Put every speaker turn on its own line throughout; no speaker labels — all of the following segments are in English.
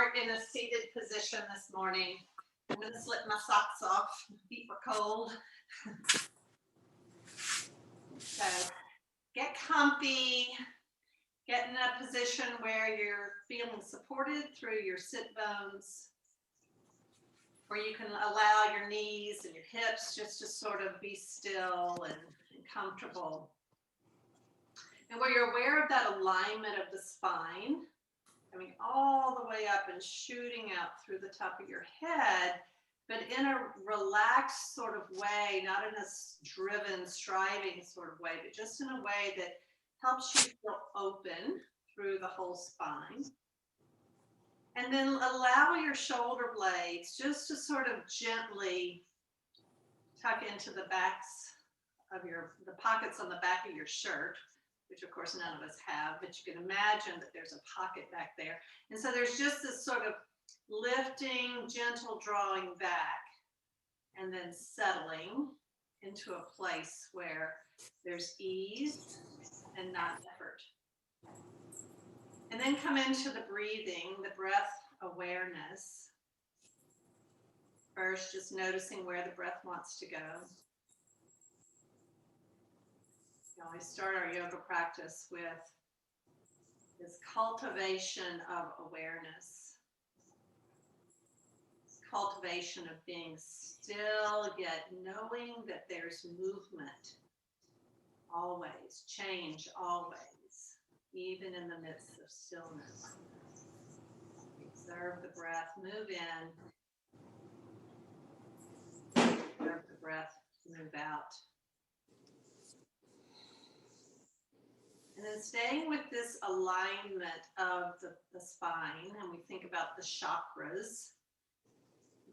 start in a seated position this morning. I'm going to slip my socks off. My feet were cold. So get comfy. Get in a position where you're feeling supported through your sit bones, where you can allow your knees and your hips just to sort of be still and comfortable. And where you're aware of that alignment of the spine, coming all the way up and shooting out through the top of your head, but in a relaxed sort of way, not in a driven, striving sort of way, but just in a way that helps you feel open through the whole spine. And then allow your shoulder blades just to sort of gently tuck into the backs of the pockets on the back of your shirt, which of course none of us have, but you can imagine that there's a pocket back there. And so there's just this sort of lifting, gentle drawing back, and then settling into a place where there's ease and not effort. And then come into the breathing, the breath awareness. First, just noticing where the breath wants to go. We always start our yoga practice with this cultivation of awareness. This cultivation of being still, yet knowing that there's movement always, change always, even in the midst of stillness. Observe the breath, move in. Observe the breath, move out. And then staying with this alignment of the spine, and we think about the chakras,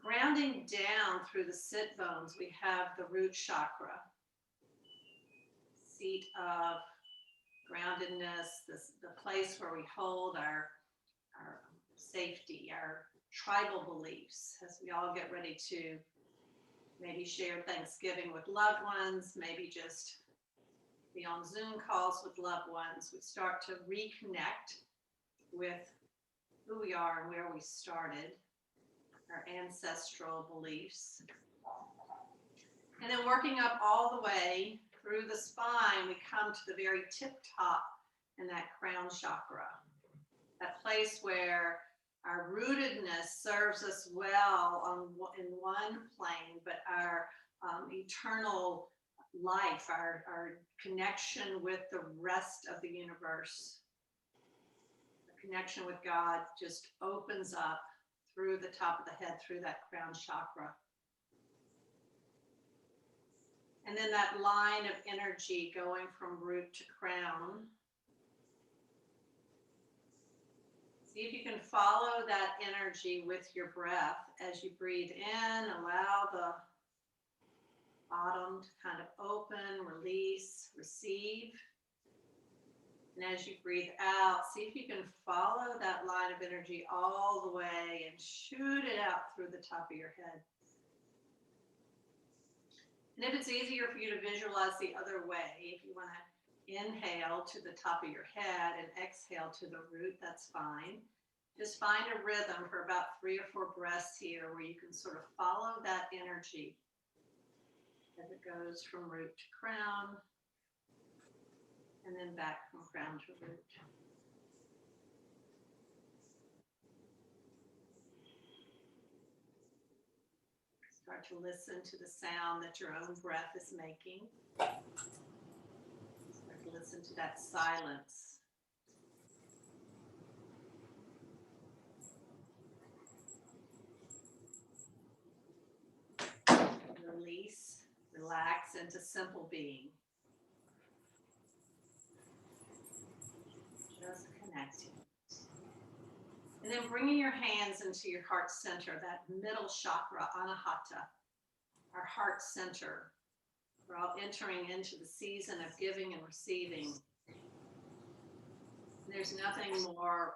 grounding down through the sit bones, we have the root chakra, seat of groundedness, the place where we hold our safety, our tribal beliefs, as we all get ready to maybe share Thanksgiving with loved ones, maybe just be on Zoom calls with loved ones. We start to reconnect with who we are and where we started, our ancestral beliefs. And then working up all the way through the spine, we come to the very tip top in that crown chakra, that place where our rootedness serves us well in one plane, but our eternal life, our connection with the rest of the universe, the connection with God just opens up through the top of the head, through that crown chakra. And then that line of energy going from root to crown. See if you can follow that energy with your breath as you breathe in. Allow the bottom to kind of open, release, receive. And as you breathe out, see if you can follow that line of energy all the way and shoot it out through the top of your head. And if it's easier for you to visualize the other way, if you want to inhale to the top of your head and exhale to the root, that's fine. Just find a rhythm for about 3 or 4 breaths here where you can sort of follow that energy as it goes from root to crown and then back from crown to root. Start to listen to the sound that your own breath is making. Start to listen to that silence. Release, relax into simple being. Just connecting. And then bringing your hands into your heart center, that middle chakra, anahata, our heart center. We're all entering into the season of giving and receiving. There's nothing more,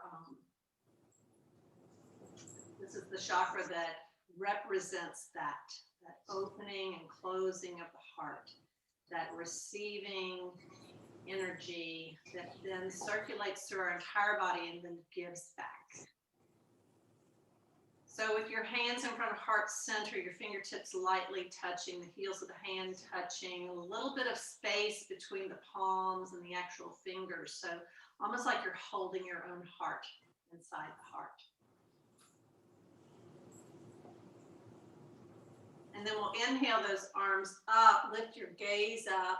this is the chakra that represents that opening and closing of the heart, that receiving energy that then circulates through our entire body and then gives back. So with your hands in front of heart center, your fingertips lightly touching, the heels of the hand touching, a little bit of space between the palms and the actual fingers. So almost like you're holding your own heart inside the heart. And then we'll inhale those arms up, lift your gaze up,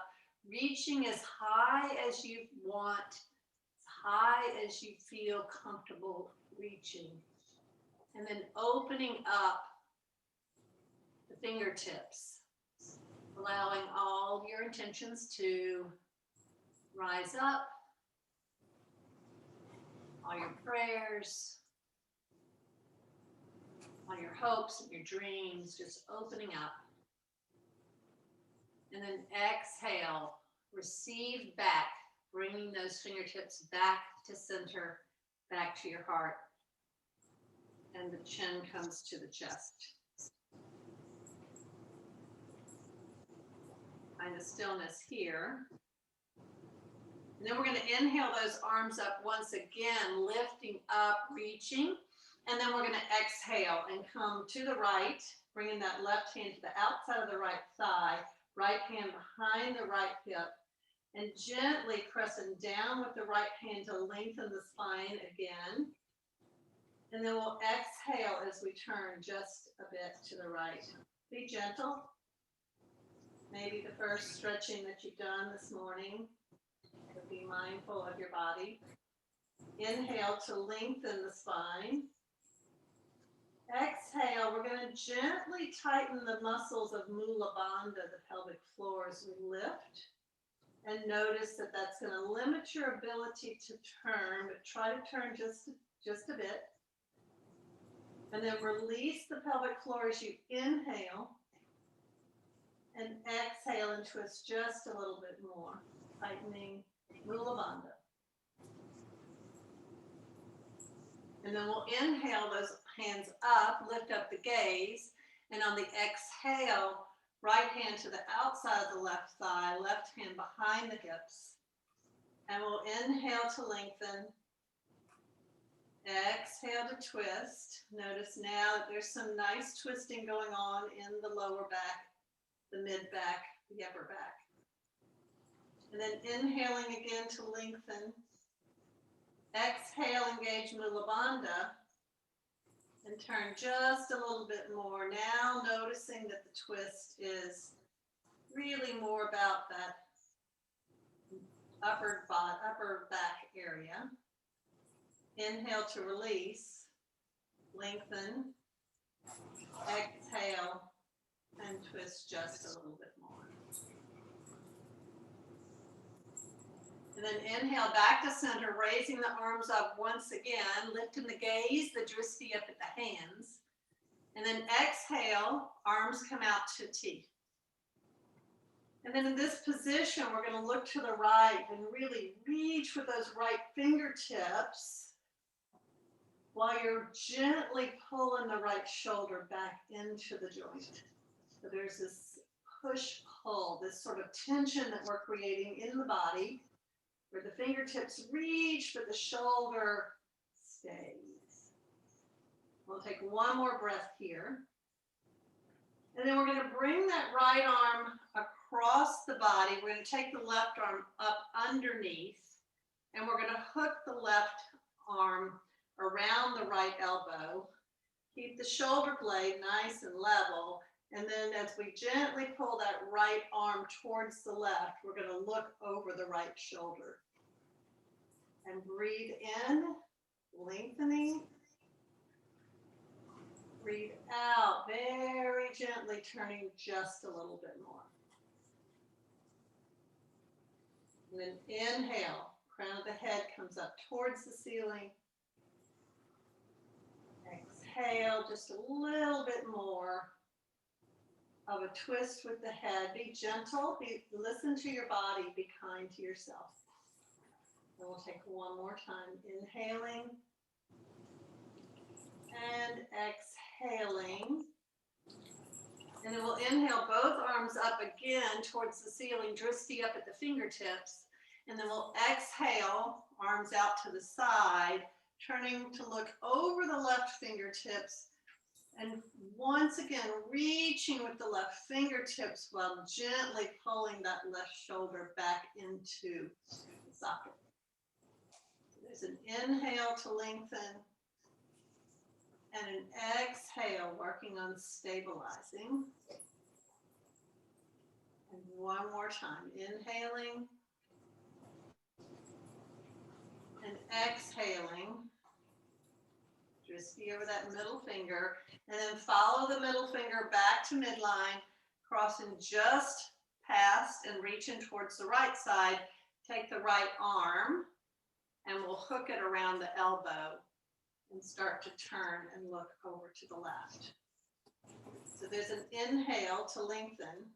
reaching as high as you want, as high as you feel comfortable reaching. And then opening up the fingertips, allowing all your intentions to rise up, all your prayers, all your hopes and your dreams, just opening up. And then exhale, receive back, bringing those fingertips back to center, back to your heart. And the chin comes to the chest. Find a stillness here. And then we're going to inhale those arms up once again, lifting up, reaching. And then we're going to exhale and come to the right, bringing that left hand to the outside of the right thigh, right hand behind the right hip, and gently pressing down with the right hand to lengthen the spine again. And then we'll exhale as we turn just a bit to the right. Be gentle. Maybe the first stretching that you've done this morning. So be mindful of your body. Inhale to lengthen the spine. Exhale, we're going to gently tighten the muscles of Mula Bandha, the pelvic floor, as we lift. And notice that that's going to limit your ability to turn, but try to turn just a bit. And then release the pelvic floor as you inhale. And exhale and twist just a little bit more, tightening Mula Bandha. And then we'll inhale those hands up, lift up the gaze, and on the exhale, right hand to the outside of the left thigh, left hand behind the hips. And we'll inhale to lengthen. Exhale to twist. Notice now that there's some nice twisting going on in the lower back, the mid back, the upper back. And then inhaling again to lengthen. Exhale, engage Mula Bandha. And turn just a little bit more. Now noticing that the twist is really more about that upper back area. Inhale to release, lengthen, exhale, and twist just a little bit more. And then inhale back to center, raising the arms up once again, lifting the gaze, the drishti up at the hands. And then exhale, arms come out to T. And then in this position, we're going to look to the right and really reach with those right fingertips while you're gently pulling the right shoulder back into the joint. So there's this push-pull, this sort of tension that we're creating in the body, where the fingertips reach, but the shoulder stays. We'll take one more breath here. And then we're going to bring that right arm across the body. We're going to take the left arm up underneath, and we're going to hook the left arm around the right elbow. Keep the shoulder blade nice and level. And then as we gently pull that right arm towards the left, we're going to look over the right shoulder. And breathe in, lengthening. Breathe out, very gently turning just a little bit more. And then inhale, crown of the head comes up towards the ceiling. Exhale, just a little bit more of a twist with the head. Be gentle, listen to your body, be kind to yourself. And we'll take one more time, inhaling and exhaling. And then we'll inhale both arms up again towards the ceiling, drishti up at the fingertips. And then we'll exhale, arms out to the side, turning to look over the left fingertips And once again, reaching with the left fingertips while gently pulling that left shoulder back into the socket. So there's an inhale to lengthen and an exhale working on stabilizing. And one more time, inhaling and exhaling. Just over that middle finger, and then follow the middle finger back to midline, crossing just past and reaching towards the right side. Take the right arm and we'll hook it around the elbow and start to turn and look over to the left. So there's an inhale to lengthen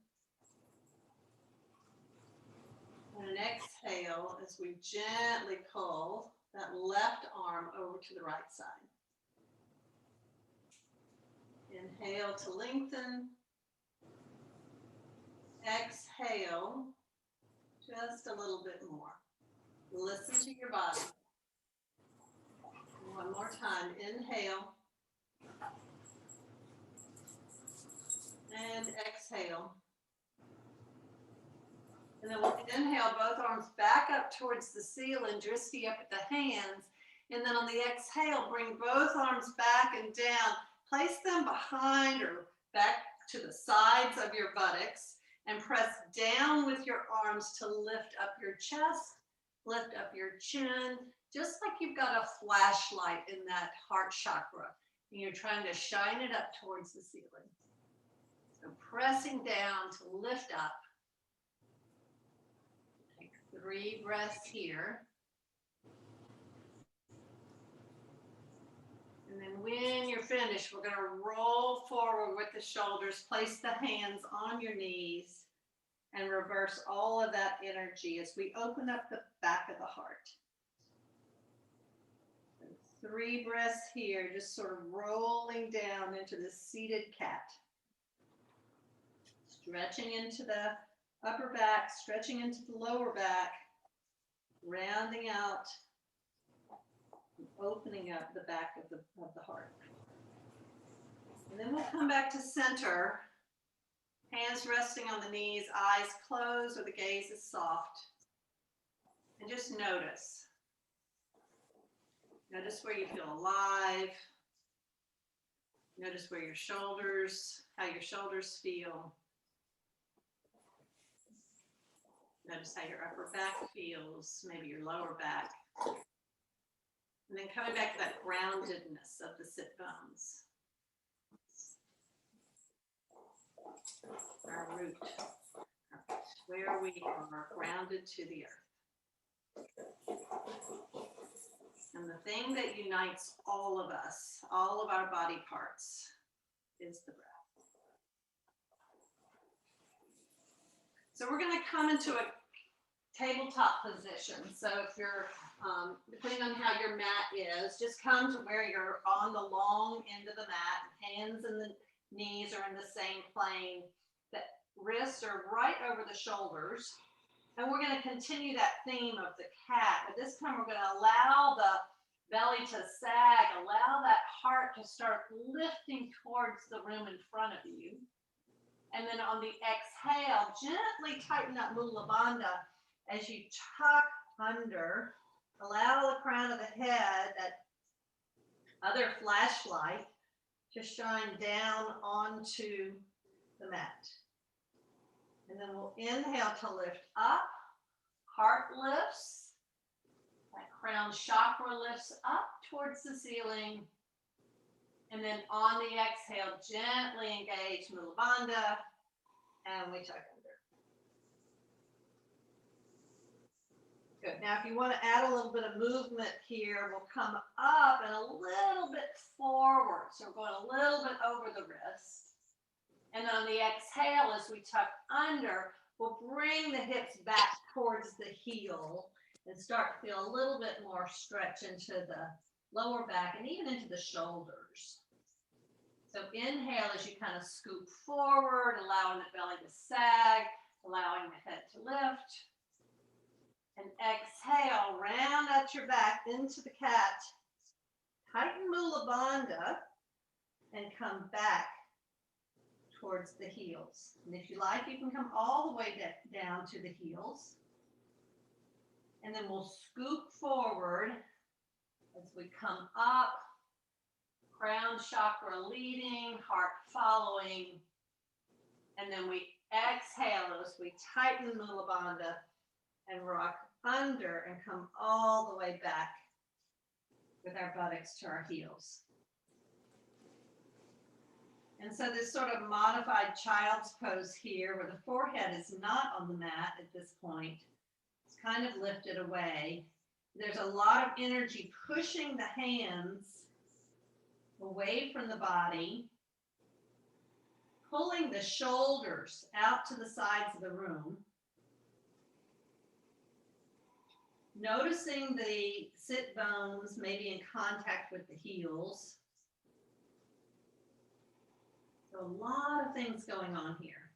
and an exhale as we gently pull that left arm over to the right side. Inhale to lengthen. Exhale just a little bit more. Listen to your body. One more time. Inhale. And exhale. And then we'll inhale both arms back up towards the ceiling, dristy up at the hands. And then on the exhale, bring both arms back and down. Place them behind or back to the sides of your buttocks and press down with your arms to lift up your chest, lift up your chin, just like you've got a flashlight in that heart chakra and you're trying to shine it up towards the ceiling. So pressing down to lift up. Take 3 breaths here. And then when you're finished, we're going to roll forward with the shoulders, place the hands on your knees, and reverse all of that energy as we open up the back of the heart. And 3 breaths here, just sort of rolling down into the seated cat. Stretching into the upper back, stretching into the lower back, rounding out, opening up the back of the heart. And then we'll come back to center, hands resting on the knees, eyes closed or the gaze is soft. And just notice. Notice where you feel alive. Notice where your shoulders, how your shoulders feel. Notice how your upper back feels, maybe your lower back. And then coming back to that groundedness of the sit bones. Our root, where we are grounded to the earth. And the thing that unites all of us, all of our body parts, is the breath. So we're going to come into a tabletop position. So if you're, depending on how your mat is, just come to where you're on the long end of the mat. Hands and the knees are in the same plane. The wrists are right over the shoulders. And we're going to continue that theme of the cat. But this time we're going to allow the belly to sag, allow that heart to start lifting towards the room in front of you. And then on the exhale, gently tighten up Mula Bandha as you tuck under. Allow the crown of the head, that other flashlight, to shine down onto the mat. And then we'll inhale to lift up. Heart lifts. That crown chakra lifts up towards the ceiling. And then on the exhale, gently engage Mula Bandha, and we tuck under. Good. Now, if you want to add a little bit of movement here, we'll come up and a little bit forward. So we're going a little bit over the wrist. And on the exhale, as we tuck under, we'll bring the hips back towards the heel and start to feel a little bit more stretch into the lower back and even into the shoulders. So inhale as you kind of scoop forward, allowing the belly to sag, allowing the head to lift. And exhale, round at your back into the cat. Tighten Mula Bandha. and come back towards the heels. And if you like, you can come all the way down to the heels. And then we'll scoop forward as we come up, crown chakra leading, heart following. And then we exhale as we tighten Mula Bandha and rock under and come all the way back with our buttocks to our heels. And so this sort of modified child's pose here, where the forehead is not on the mat at this point, it's kind of lifted away. There's a lot of energy pushing the hands away from the body, pulling the shoulders out to the sides of the room. Noticing the sit bones maybe in contact with the heels. So a lot of things going on here.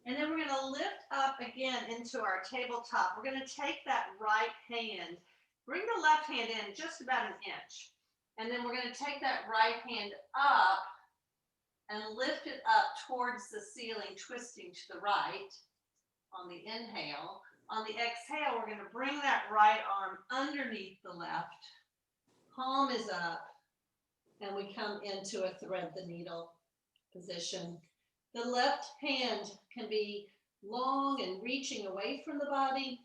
And then we're going to lift up again into our tabletop. We're going to take that right hand, bring the left hand in just about an inch. And then we're going to take that right hand up and lift it up towards the ceiling, twisting to the right on the inhale. On the exhale, we're going to bring that right arm underneath the left. Palm is up, and we come into a thread the needle position. The left hand can be long and reaching away from the body.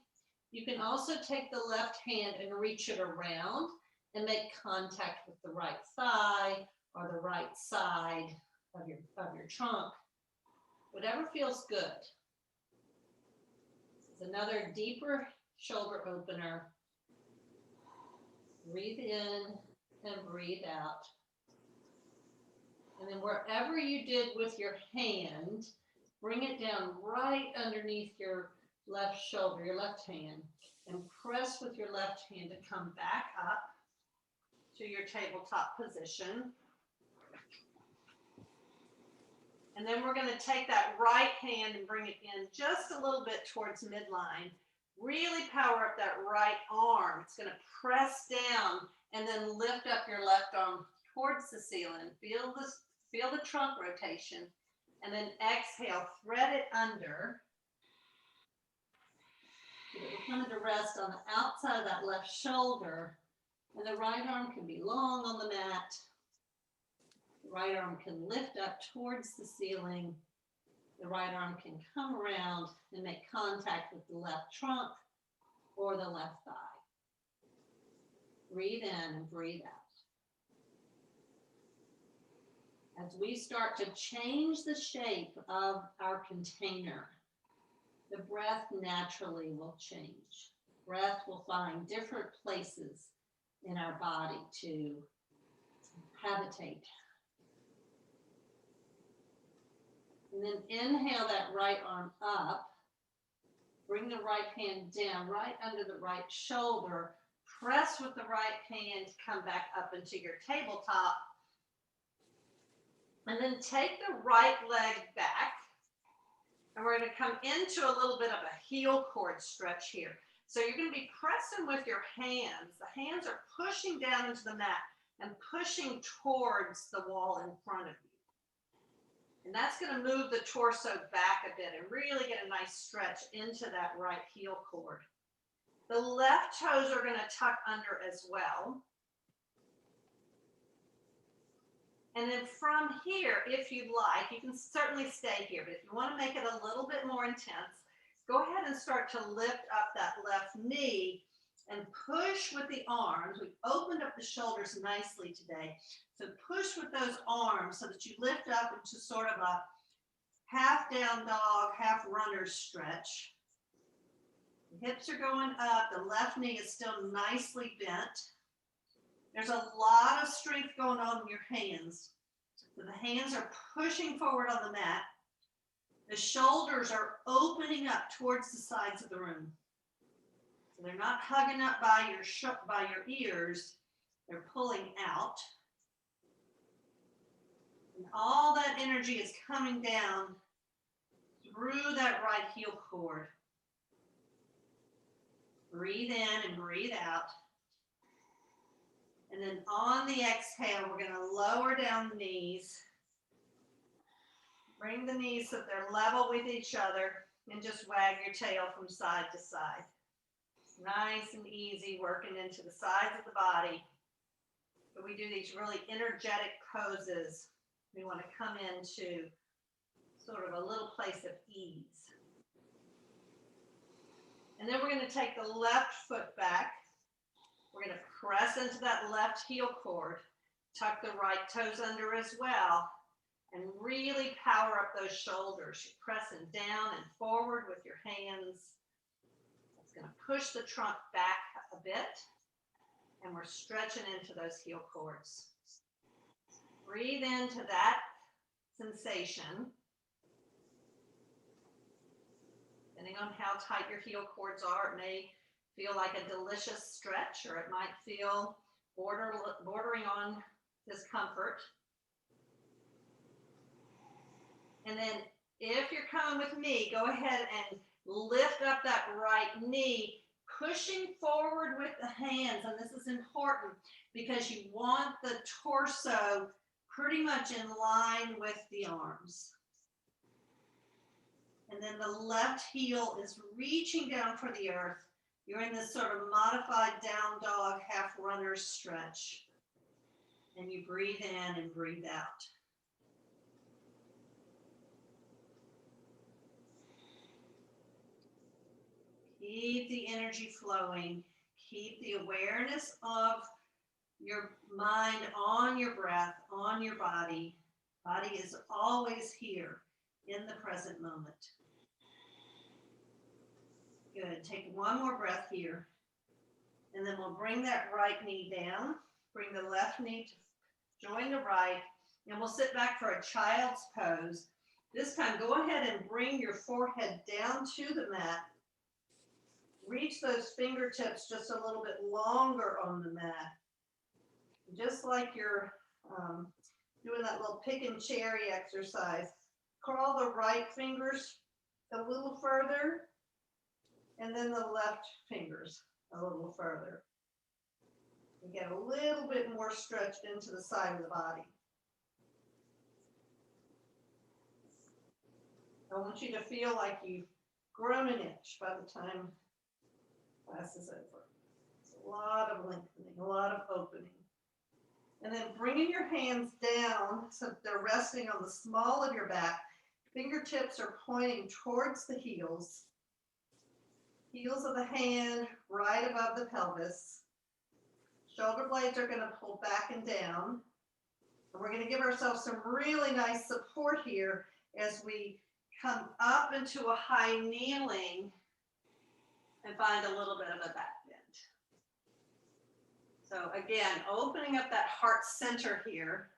You can also take the left hand and reach it around and make contact with the right thigh or the right side of your trunk. Whatever feels good. This is another deeper shoulder opener. Breathe in and breathe out. And then wherever you did with your hand, bring it down right underneath your left shoulder, your left hand, and press with your left hand to come back up to your tabletop position. And then we're going to take that right hand and bring it in just a little bit towards midline. Really power up that right arm. It's going to press down and then lift up your left arm towards the ceiling. Feel the trunk rotation. And then exhale, thread it under. So that we're coming to rest on the outside of that left shoulder. And the right arm can be long on the mat. The right arm can lift up towards the ceiling. The right arm can come around and make contact with the left trunk or the left thigh. Breathe in and breathe out. As we start to change the shape of our container, the breath naturally will change. Breath will find different places in our body to habitate. And then inhale that right arm up. Bring the right hand down right under the right shoulder. Press with the right hand, come back up into your tabletop. And then take the right leg back. And we're going to come into a little bit of a heel cord stretch here. So you're going to be pressing with your hands. The hands are pushing down into the mat and pushing towards the wall in front of you. And that's going to move the torso back a bit and really get a nice stretch into that right heel cord. The left toes are going to tuck under as well. And then from here, if you'd like, you can certainly stay here, but if you want to make it a little bit more intense, go ahead and start to lift up that left knee and push with the arms. We've opened up the shoulders nicely today. So push with those arms so that you lift up into sort of a half down dog, half runner stretch. The hips are going up. The left knee is still nicely bent. There's a lot of strength going on in your hands. So the hands are pushing forward on the mat. The shoulders are opening up towards the sides of the room. So they're not hugging up by your ears. They're pulling out. And all that energy is coming down through that right heel cord. Breathe in and breathe out. And then on the exhale, we're going to lower down the knees. Bring the knees so they're level with each other and just wag your tail from side to side. Nice and easy, working into the sides of the body. But we do these really energetic poses. We want to come into sort of a little place of ease. And then we're going to take the left foot back. We're going to press into that left heel cord, tuck the right toes under as well, and really power up those shoulders. You're pressing down and forward with your hands. It's going to push the trunk back a bit, and we're stretching into those heel cords. Breathe into that sensation. Depending on how tight your heel cords are, it may feel like a delicious stretch, or it might feel bordering on discomfort. And then if you're coming with me, go ahead and lift up that right knee, pushing forward with the hands. And this is important because you want the torso pretty much in line with the arms. And then the left heel is reaching down for the earth. You're in this sort of modified down dog, half runner stretch. And you breathe in and breathe out. Keep the energy flowing. Keep the awareness of your mind on your breath, on your body. Body is always here in the present moment. Good. Take one more breath here. And then we'll bring that right knee down. Bring the left knee to join the right. And we'll sit back for a child's pose. This time, go ahead and bring your forehead down to the mat. Reach those fingertips just a little bit longer on the mat. Just like you're doing that little pick and cherry exercise. Curl the right fingers a little further, and then the left fingers a little further. You get a little bit more stretched into the side of the body. I want you to feel like you've grown an inch by the time class is over. It's a lot of lengthening, a lot of opening. And then bringing your hands down so they're resting on the small of your back. Fingertips are pointing towards the heels. Heels of the hand right above the pelvis. Shoulder blades are going to pull back and down. And we're going to give ourselves some really nice support here as we come up into a high kneeling and find a little bit of a back bend. So again, opening up that heart center here.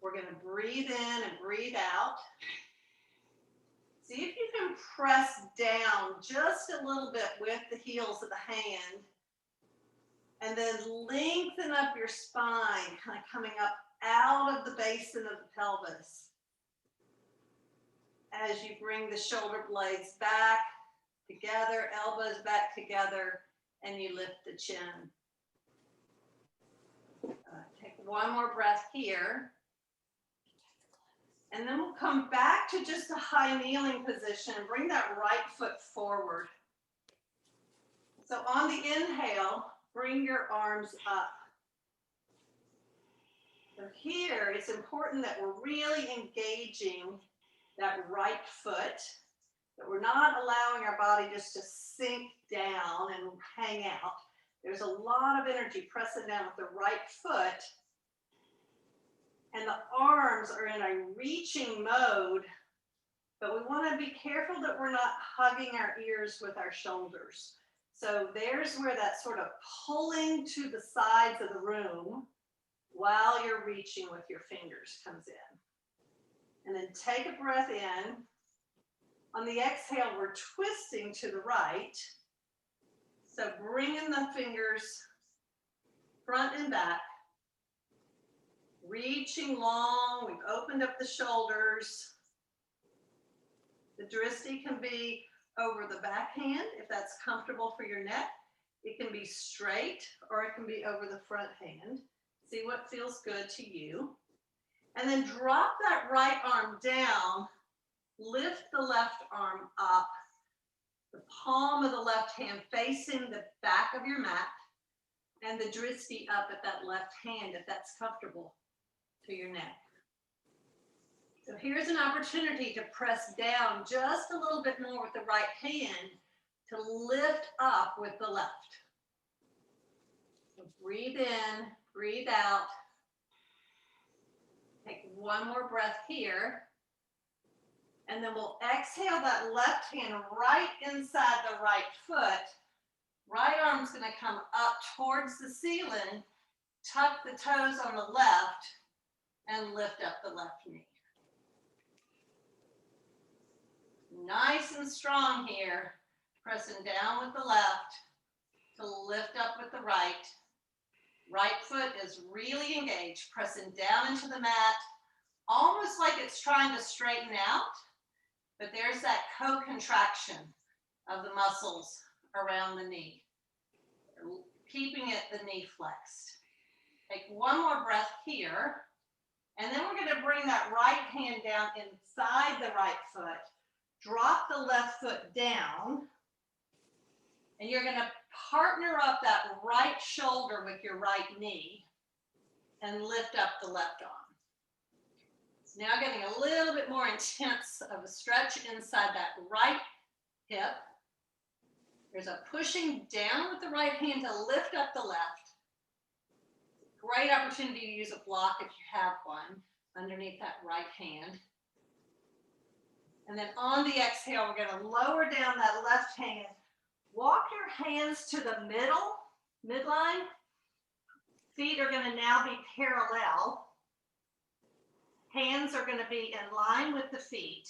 We're going to breathe in and breathe out. See if you can press down just a little bit with the heels of the hand. And then lengthen up your spine, kind of coming up out of the basin of the pelvis. As you bring the shoulder blades back together, elbows back together, and you lift the chin. Take one more breath here. And then we'll come back to just a high kneeling position and bring that right foot forward. So on the inhale, bring your arms up. So here, it's important that we're really engaging that right foot, that we're not allowing our body just to sink down and hang out. There's a lot of energy pressing down with the right foot. And the arms are in a reaching mode, but we want to be careful that we're not hugging our ears with our shoulders. So there's where that sort of pulling to the sides of the room while you're reaching with your fingers comes in. And then take a breath in. On the exhale, we're twisting to the right. So bringing the fingers front and back. Reaching long, we've opened up the shoulders. The drishti can be over the back hand if that's comfortable for your neck. It can be straight or it can be over the front hand. See what feels good to you. And then drop that right arm down, lift the left arm up, the palm of the left hand facing the back of your mat, and the dristi up at that left hand if that's comfortable to your neck. So here's an opportunity to press down just a little bit more with the right hand to lift up with the left. So breathe in, breathe out. Take one more breath here. And then we'll exhale that left hand right inside the right foot. Right arm's going to come up towards the ceiling, tuck the toes on the left, and lift up the left knee. Nice and strong here, pressing down with the left to lift up with the right. Right foot is really engaged, pressing down into the mat, almost like it's trying to straighten out, but there's that co-contraction of the muscles around the knee, keeping the knee flexed. Take one more breath here, and then we're going to bring that right hand down inside the right foot. Drop the left foot down, and you're going to partner up that right shoulder with your right knee and lift up the left arm. It's now getting a little bit more intense of a stretch inside that right hip. There's a pushing down with the right hand to lift up the left. Great opportunity to use a block if you have one underneath that right hand. And then on the exhale, we're going to lower down that left hand. Walk your hands to the midline. Feet are going to now be parallel. Hands are going to be in line with the feet.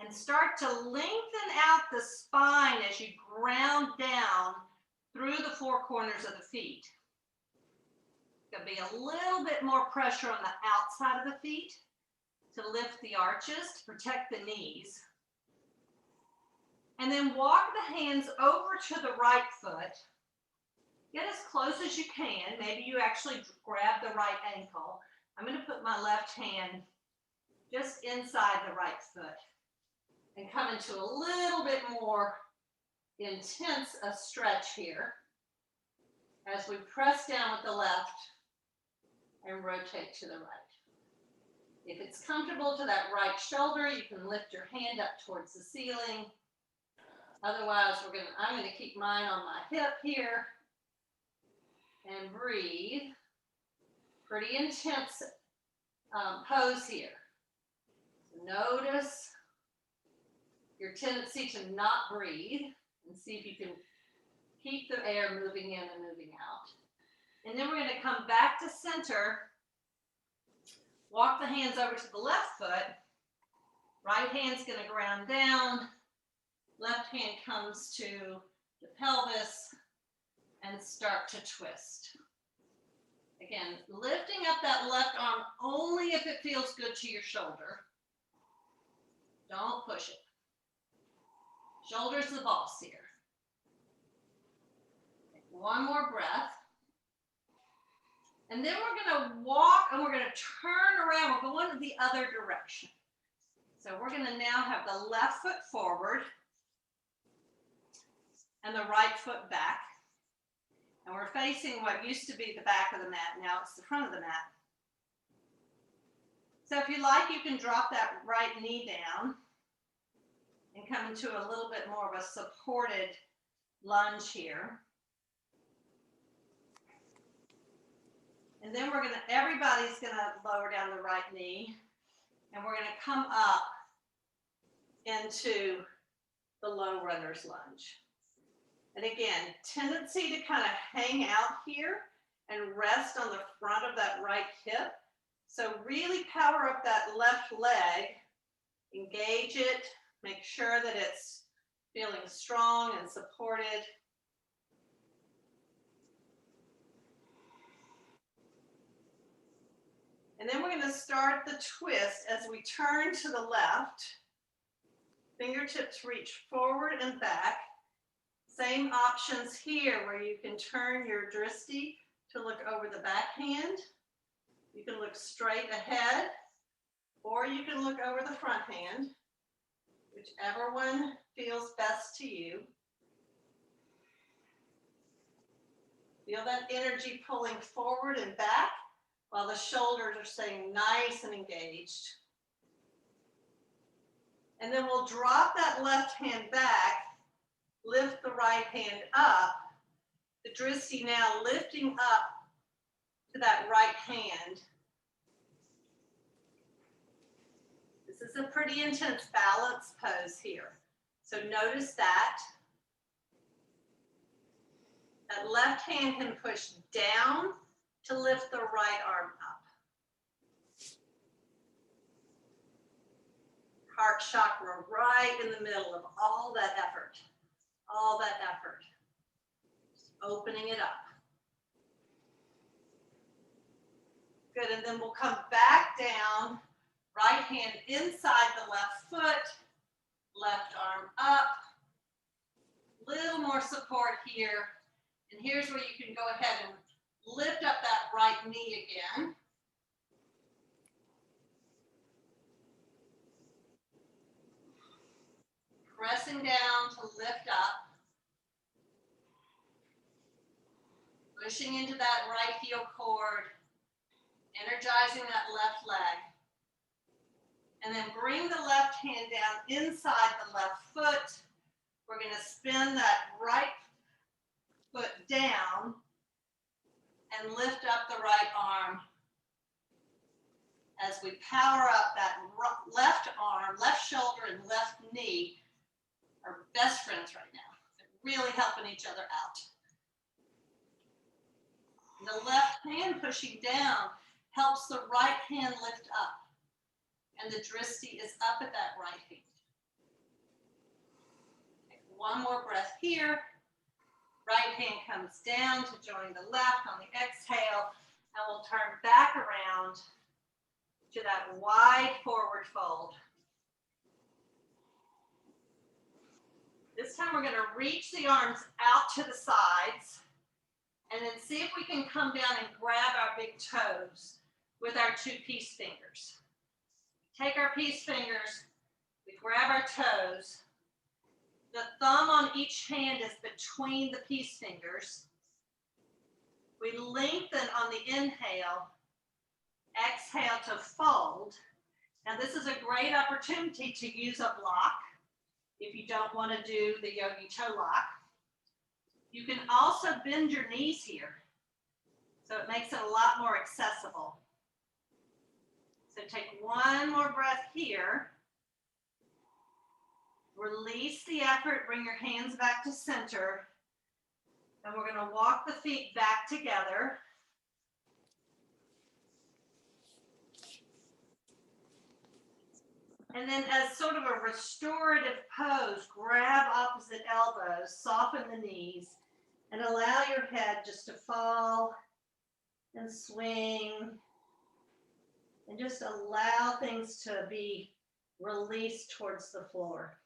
And start to lengthen out the spine as you ground down through the four corners of the feet. There'll be a little bit more pressure on the outside of the feet to lift the arches, to protect the knees. And then walk the hands over to the right foot. Get as close as you can. Maybe you actually grab the right ankle. I'm going to put my left hand just inside the right foot and come into a little bit more intense a stretch here as we press down with the left and rotate to the right. If it's comfortable to that right shoulder, you can lift your hand up towards the ceiling. Otherwise, I'm going to keep mine on my hip here and breathe. Pretty intense pose here. So notice your tendency to not breathe and see if you can keep the air moving in and moving out. And then we're going to come back to center. Walk the hands over to the left foot. Right hand's going to ground down. Left hand comes to the pelvis and start to twist. Again, lifting up that left arm only if it feels good to your shoulder. Don't push it. Shoulder's the boss here. Take one more breath. And then we're going to walk and we're going to turn around. We're going the other direction. So we're going to now have the left foot forward and the right foot back. And we're facing what used to be the back of the mat. Now it's the front of the mat. So if you like, you can drop that right knee down and come into a little bit more of a supported lunge here. And then everybody's gonna lower down the right knee, and we're gonna come up into the low runner's lunge. And again, tendency to kind of hang out here and rest on the front of that right hip. So really power up that left leg, engage it, make sure that it's feeling strong and supported. And then we're going to start the twist as we turn to the left. Fingertips reach forward and back. Same options here where you can turn your drishti to look over the backhand. You can look straight ahead, or you can look over the front hand, whichever one feels best to you. Feel that energy pulling forward and back while the shoulders are staying nice and engaged. And then we'll drop that left hand back, lift the right hand up. The drishti now lifting up to that right hand. This is a pretty intense balance pose here. So notice that. That left hand can push down to lift the right arm up. Heart chakra right in the middle of all that effort. All that effort. Just opening it up. Good, and then we'll come back down. Right hand inside the left foot. Left arm up. Little more support here. And here's where you can go ahead and lift up that right knee again. Pressing down to lift up. Pushing into that right heel cord. Energizing that left leg. And then bring the left hand down inside the left foot. We're going to spin that right foot down and lift up the right arm as we power up that left arm, left shoulder, and left knee are best friends right now. They're really helping each other out. The left hand pushing down helps the right hand lift up. And the drishti is up at that right hand. Take one more breath here. Right hand comes down to join the left on the exhale. And we'll turn back around to that wide forward fold. This time we're going to reach the arms out to the sides. And then see if we can come down and grab our big toes with our two peace fingers. Take our peace fingers, we grab our toes. The thumb on each hand is between the peace fingers. We lengthen on the inhale, exhale to fold. Now this is a great opportunity to use a block if you don't want to do the yogi toe lock. You can also bend your knees here, so it makes it a lot more accessible. So take one more breath here. Release the effort, bring your hands back to center. And we're going to walk the feet back together. And then as sort of a restorative pose, grab opposite elbows, soften the knees, and allow your head just to fall and swing. And just allow things to be released towards the floor.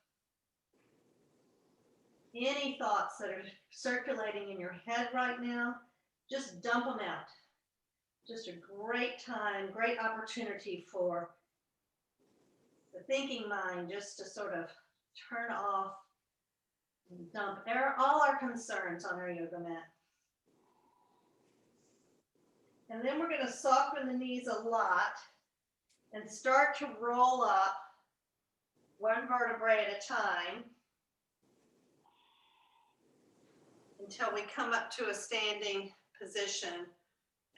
Any thoughts that are circulating in your head right now, just dump them out. Just a great time, great opportunity for the thinking mind just to sort of turn off and dump all our concerns on our yoga mat. And then we're going to soften the knees a lot and start to roll up one vertebrae at a time until we come up to a standing position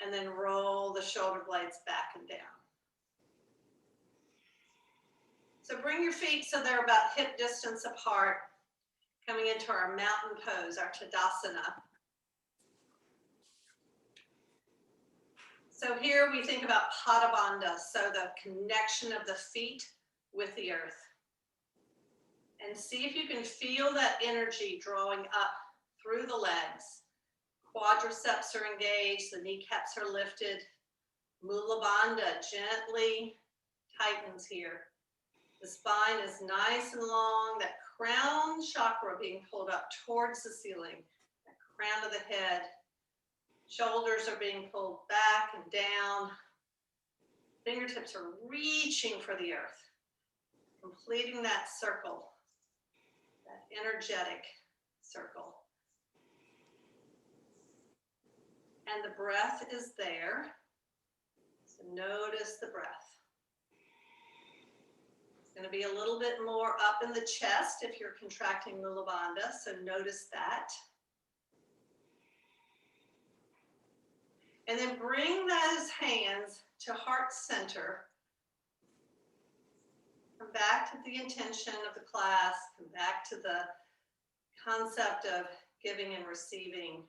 and then roll the shoulder blades back and down. So bring your feet so they're about hip distance apart, coming into our mountain pose, our Tadasana. So here we think about Padabandha, so the connection of the feet with the earth. And see if you can feel that energy drawing up through the legs. Quadriceps are engaged, the kneecaps are lifted. Mula Bandha gently tightens here. The spine is nice and long, that crown chakra being pulled up towards the ceiling, that crown of the head. Shoulders are being pulled back and down. Fingertips are reaching for the earth, completing that circle, that energetic circle. And the breath is there. So notice the breath. It's going to be a little bit more up in the chest if you're contracting Mula Bandha, so notice that. And then bring those hands to heart center. Come back to the intention of the class, come back to the concept of giving and receiving.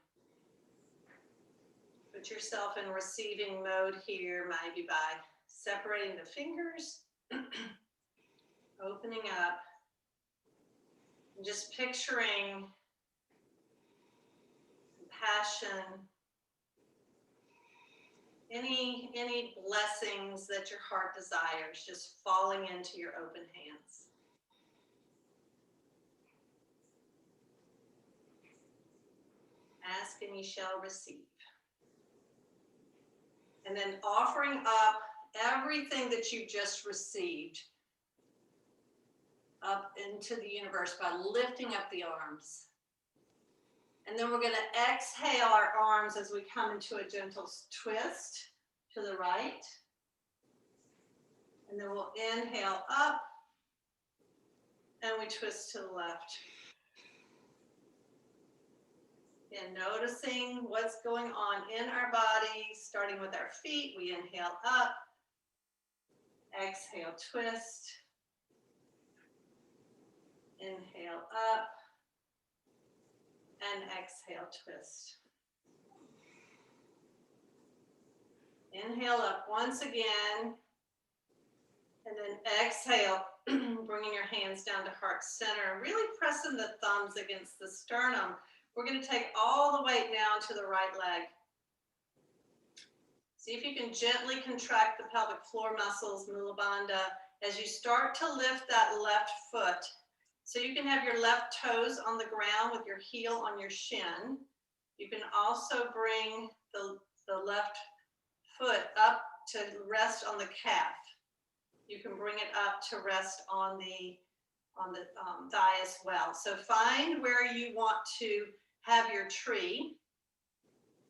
Put yourself in receiving mode here, maybe by separating the fingers, opening up, and just picturing compassion, any blessings that your heart desires, just falling into your open hands. Ask and ye shall receive. And then offering up everything that you've just received up into the universe by lifting up the arms. And then we're going to exhale our arms as we come into a gentle twist to the right. And then we'll inhale up and we twist to the left. And noticing what's going on in our body, starting with our feet, we inhale up, exhale, twist, inhale up, and exhale, twist. Inhale up once again, and then exhale, bringing your hands down to heart center, really pressing the thumbs against the sternum. We're going to take all the weight now to the right leg. See if you can gently contract the pelvic floor muscles, Mula Bandha, as you start to lift that left foot. So you can have your left toes on the ground with your heel on your shin. You can also bring the left foot up to rest on the calf. You can bring it up to rest on the thigh as well. So find where you want to have your tree.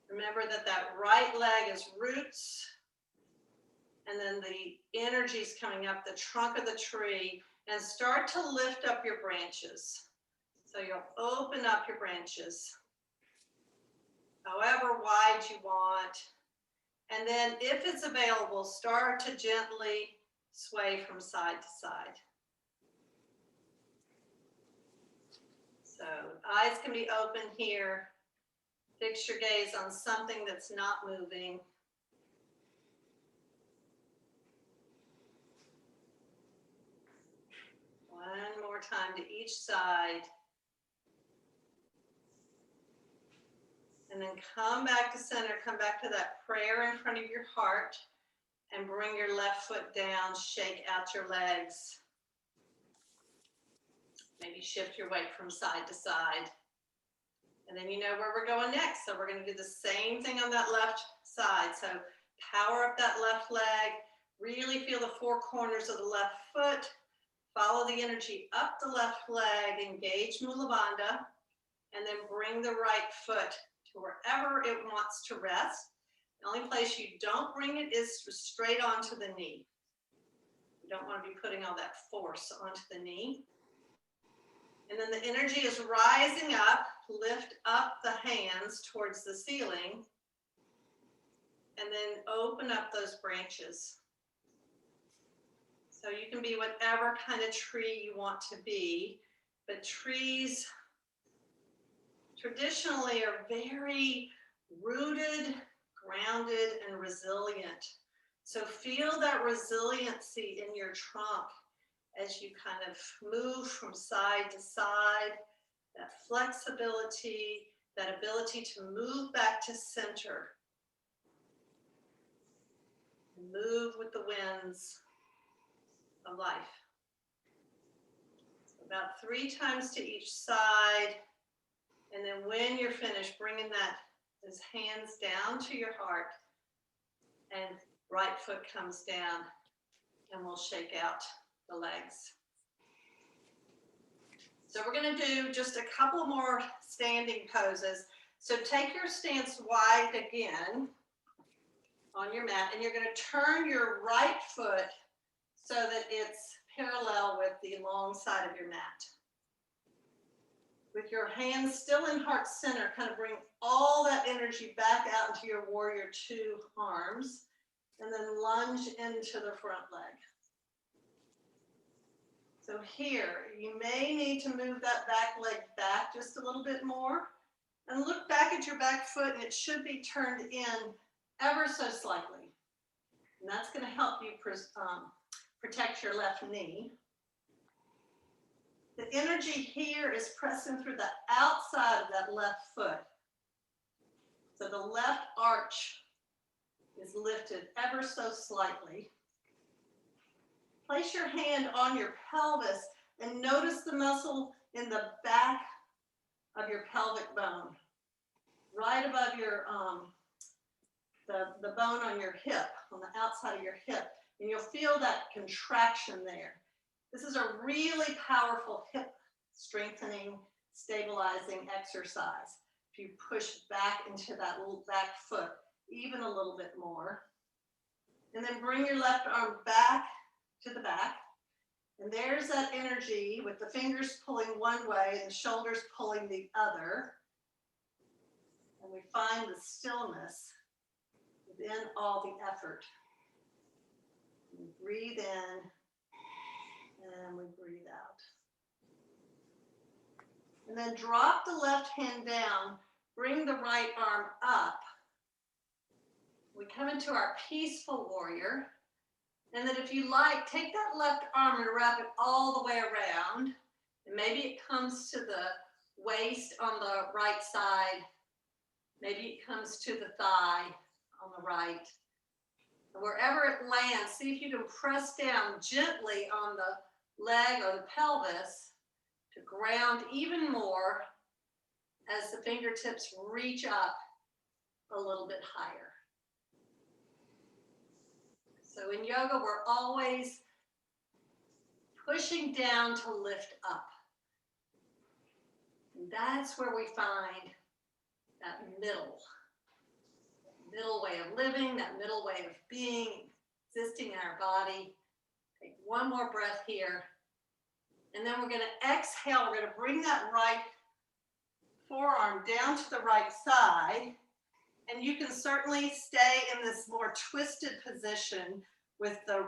Remember that right leg is roots, and then the energy is coming up the trunk of the tree, and start to lift up your branches. So you'll open up your branches, however wide you want. And then if it's available, start to gently sway from side to side. So eyes can be open here. Fix your gaze on something that's not moving. One more time to each side. And then come back to center, come back to that prayer in front of your heart, and bring your left foot down, shake out your legs. Maybe shift your weight from side to side. And then you know where we're going next. So we're going to do the same thing on that left side. So power up that left leg, really feel the four corners of the left foot, follow the energy up the left leg, engage Mula Bandha, and then bring the right foot to wherever it wants to rest. The only place you don't bring it is straight onto the knee. You don't want to be putting all that force onto the knee. And then the energy is rising up, lift up the hands towards the ceiling, and then open up those branches. So you can be whatever kind of tree you want to be, but trees traditionally are very rooted, grounded, and resilient. So feel that resiliency in your trunk as you kind of move from side to side, that flexibility, that ability to move back to center. Move with the winds of life. About 3 times to each side. And then when you're finished, bringing those hands down to your heart, and right foot comes down, and we'll shake out the legs. So we're going to do just a couple more standing poses. So take your stance wide again on your mat, and you're going to turn your right foot so that it's parallel with the long side of your mat. With your hands still in heart center, kind of bring all that energy back out into your warrior 2 arms, and then lunge into the front leg. So here, you may need to move that back leg back just a little bit more, and look back at your back foot, and it should be turned in ever so slightly. And that's going to help you protect your left knee. The energy here is pressing through the outside of that left foot. So the left arch is lifted ever so slightly. Place your hand on your pelvis and notice the muscle in the back of your pelvic bone, right above your the bone on your hip, on the outside of your hip, and you'll feel that contraction there. This is a really powerful hip strengthening, stabilizing exercise. If you push back into that little back foot even a little bit more, and then bring your left arm back to the back, and there's that energy with the fingers pulling one way and the shoulders pulling the other, and we find the stillness within all the effort. We breathe in and we breathe out. And then drop the left hand down, bring the right arm up. We come into our peaceful warrior. And then if you like, take that left arm and wrap it all the way around. And maybe it comes to the waist on the right side. Maybe it comes to the thigh on the right. And wherever it lands, see if you can press down gently on the leg or the pelvis to ground even more as the fingertips reach up a little bit higher. So in yoga, we're always pushing down to lift up. And that's where we find that middle way of living, that middle way of being, existing in our body. Take one more breath here. And then we're going to exhale. We're going to bring that right forearm down to the right side. And you can certainly stay in this more twisted position with the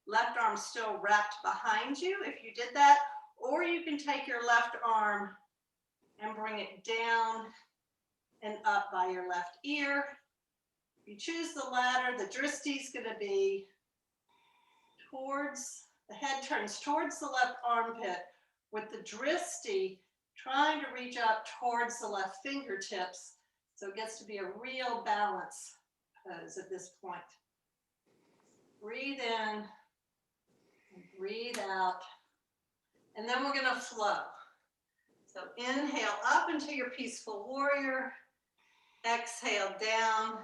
left arm still wrapped behind you if you did that. Or you can take your left arm and bring it down and up by your left ear. If you choose the latter, the drishti is going to be towards, the head turns towards the left armpit, with the drishti trying to reach up towards the left fingertips. So it gets to be a real balance pose at this point. Breathe in, and breathe out, and then we're going to flow. So inhale up into your peaceful warrior, exhale down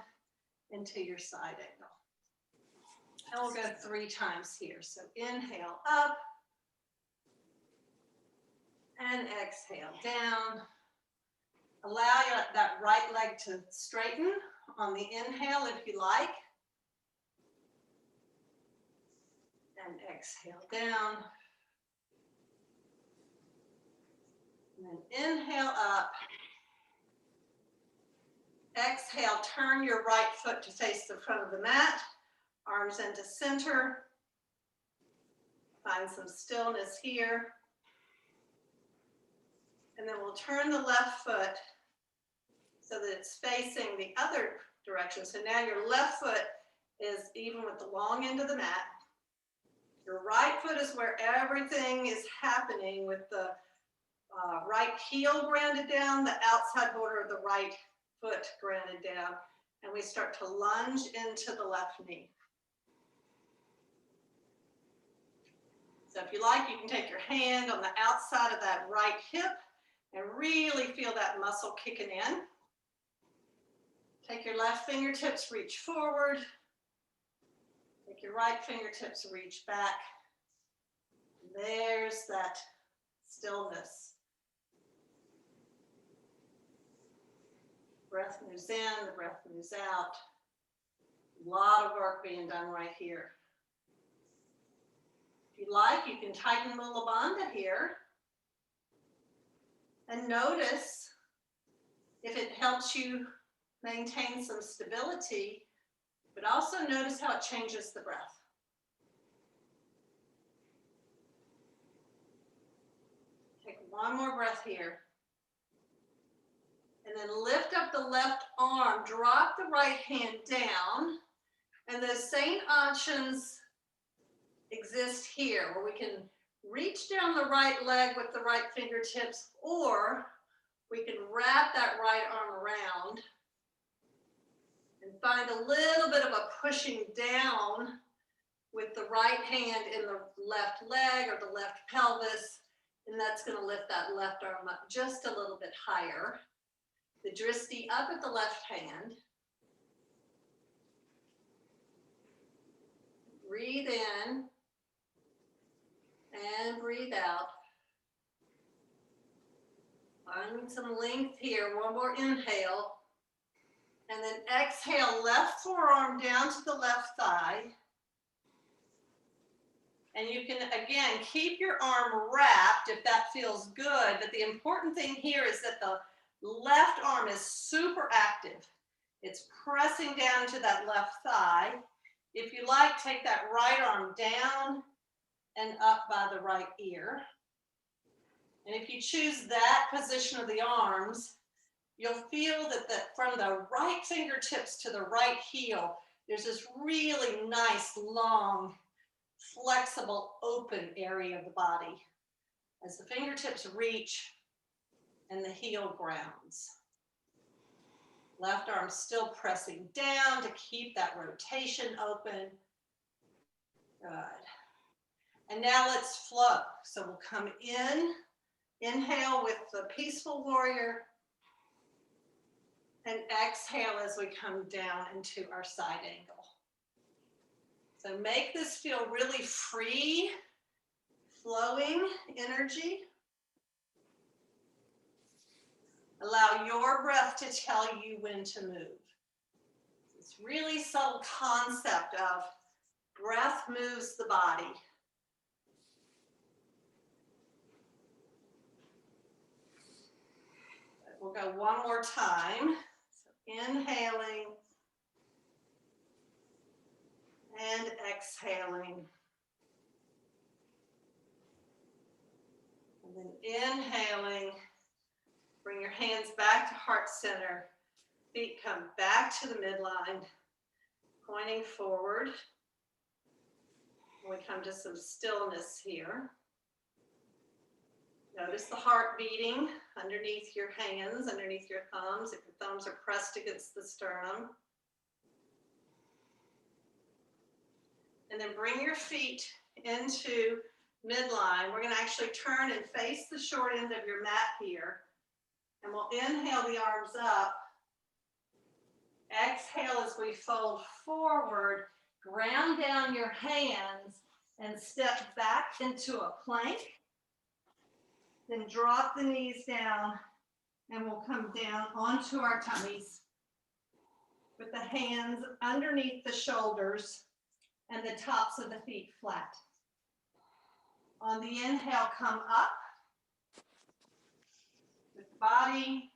into your side angle. And we'll go 3 times here. So inhale up, and exhale down. Allow that right leg to straighten on the inhale if you like. And exhale down. And then inhale up. Exhale, turn your right foot to face the front of the mat. Arms into center. Find some stillness here. And then we'll turn the left foot so that it's facing the other direction. So now your left foot is even with the long end of the mat. Your right foot is where everything is happening, with the right heel grounded down, the outside border of the right foot grounded down. And we start to lunge into the left knee. So if you like, you can take your hand on the outside of that right hip and really feel that muscle kicking in. Take your left fingertips, reach forward. Take your right fingertips, reach back. There's that stillness. Breath moves in, the breath moves out. A lot of work being done right here. If you like, you can tighten Mula Bandha here. And notice if it helps you maintain some stability, but also notice how it changes the breath. Take one more breath here. And then lift up the left arm, drop the right hand down, and those same options exist here, where we can reach down the right leg with the right fingertips, or we can wrap that right arm around and find a little bit of a pushing down with the right hand in the left leg or the left pelvis, and that's going to lift that left arm up just a little bit higher. The dristi up at the left hand. Breathe in and breathe out. Finding some length here. One more inhale. And then exhale, left forearm down to the left thigh. And you can, again, keep your arm wrapped if that feels good. But the important thing here is that the left arm is super active. It's pressing down to that left thigh. If you like, take that right arm down and up by the right ear. And if you choose that position of the arms, you'll feel that from the right fingertips to the right heel, there's this really nice, long, flexible, open area of the body as the fingertips reach and the heel grounds. Left arm still pressing down to keep that rotation open. Good. And now let's flow. So we'll come in, inhale with the peaceful warrior, and exhale as we come down into our side angle. So make this feel really free, flowing energy. Allow your breath to tell you when to move. This really subtle concept of breath moves the body. We'll go one more time. So inhaling and exhaling. And then inhaling. Bring your hands back to heart center. Feet come back to the midline, pointing forward. We come to some stillness here. Notice the heart beating underneath your hands, underneath your thumbs, if your thumbs are pressed against the sternum. And then bring your feet into midline. We're going to actually turn and face the short end of your mat here. And we'll inhale the arms up. Exhale as we fold forward. Ground down your hands and step back into a plank. Then drop the knees down and we'll come down onto our tummies with the hands underneath the shoulders and the tops of the feet flat. On the inhale, come up with the body,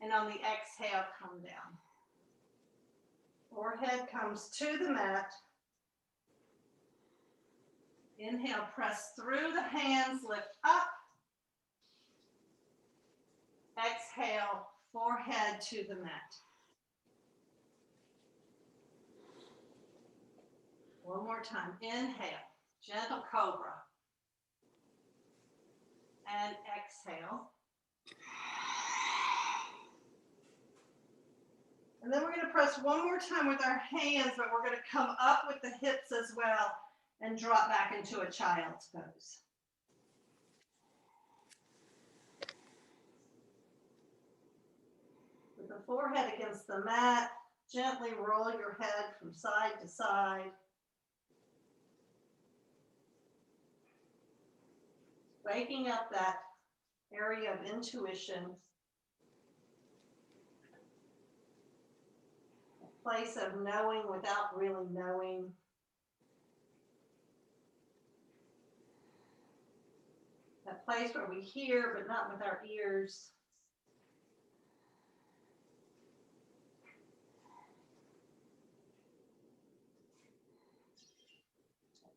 and on the exhale, come down. Forehead comes to the mat. Inhale, press through the hands, lift up. Exhale, forehead to the mat. One more time. Inhale, gentle cobra. And exhale. And then we're going to press one more time with our hands, but we're going to come up with the hips as well. and drop back into a child's pose. With the forehead against the mat, gently roll your head from side to side. Waking up that area of intuition, a place of knowing without really knowing. That place where we hear but not with our ears.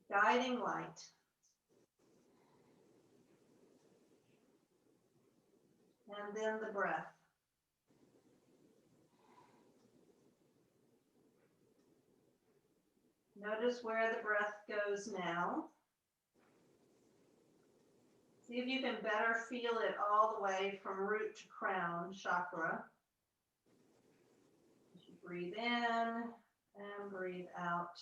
Guiding light. And then the breath. Notice where the breath goes now. See if you can better feel it all the way from root to crown chakra. As you breathe in and breathe out.